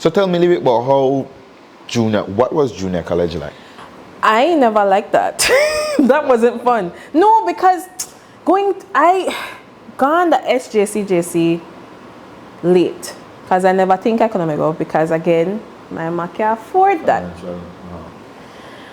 So tell me a little bit about what was junior college like? I never liked that. That wasn't fun. No, because I gone the SJCJC late. Because I never think I could make up because again, my mom can't afford that.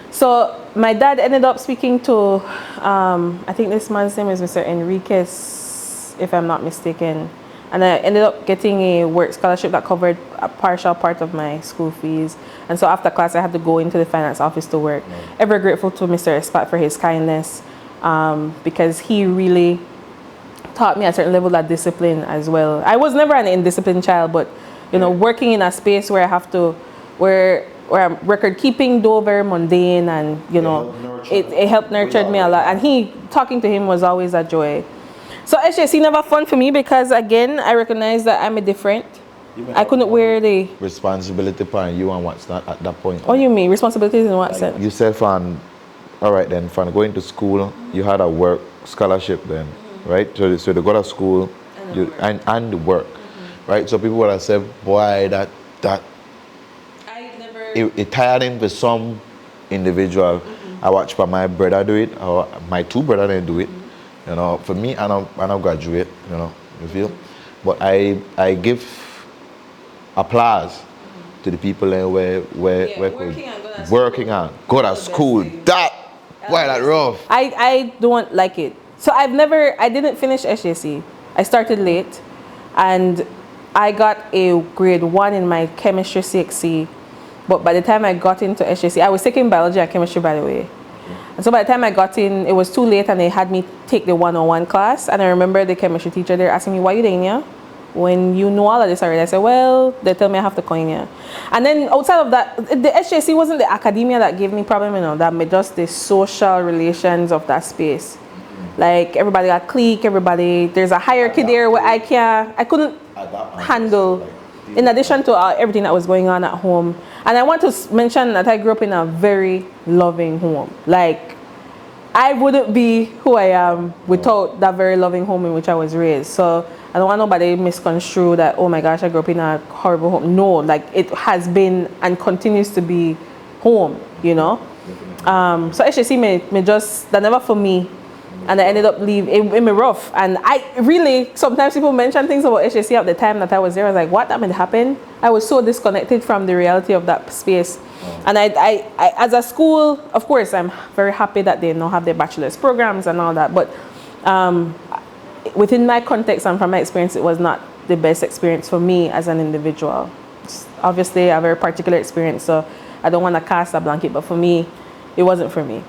So my dad ended up speaking to, I think this man's name is Mr. Enriquez, if I'm not mistaken. And I ended up getting a work scholarship that covered a partial part of my school fees. And so after class, I had to go into the finance office to work. Ever grateful to Mr. Espat for his kindness, because he really taught me a certain level of discipline as well. I was never an indisciplined child, but you know, working in a space where I have to, where I'm record keeping, though very mundane, and you know, it helped nurtured me a lot. And talking to him was always a joy. So SJC never fun for me because again, I recognize that I'm a different. I couldn't wear the responsibility part you and what's not at that point. What do you mean responsibilities in what sense? You said from going to school, you had a work scholarship then, right? So they go to school, and the work, right? So people would have said, boy, that it tired him for some individual. I watched my brother do it, or my two brothers didn't do it. You know, for me, I don't graduate. You know, you feel, but I give applause to the people there where working on go to school. That rough. I don't like it. So I didn't finish SJC. I started late, and I got a grade 1 in my chemistry CXC. But by the time I got into SJC, I was taking biology and chemistry, by the way. And so by the time I got in, it was too late, and they had me take the 101 class. And I remember the chemistry teacher there asking me, why are you doing here? When you know all of this already. I said, well, they tell me I have to come here. And then outside of that, the SJC wasn't the academia that gave me problem, you know, that made just the social relations of that space. Like everybody got clique, there's a hierarchy there where I couldn't handle, in addition to everything that was going on at home. And I want to mention that I grew up in a very loving home. Like, I wouldn't be who I am without that very loving home in which I was raised. So I don't want nobody misconstrue that, oh my gosh, I grew up in a horrible home. No, like it has been and continues to be home, you know. So HSC may just, that never for me. And I ended up leaving, it me rough. And I really, sometimes people mention things about HSC at the time that I was there. I was like, what, that might happen? I was so disconnected from the reality of that space. And I as a school, of course, I'm very happy that they now have their bachelor's programs and all that. But within my context and from my experience, it was not the best experience for me as an individual. It's obviously a very particular experience, so I don't want to cast a blanket, but for me, it wasn't for me.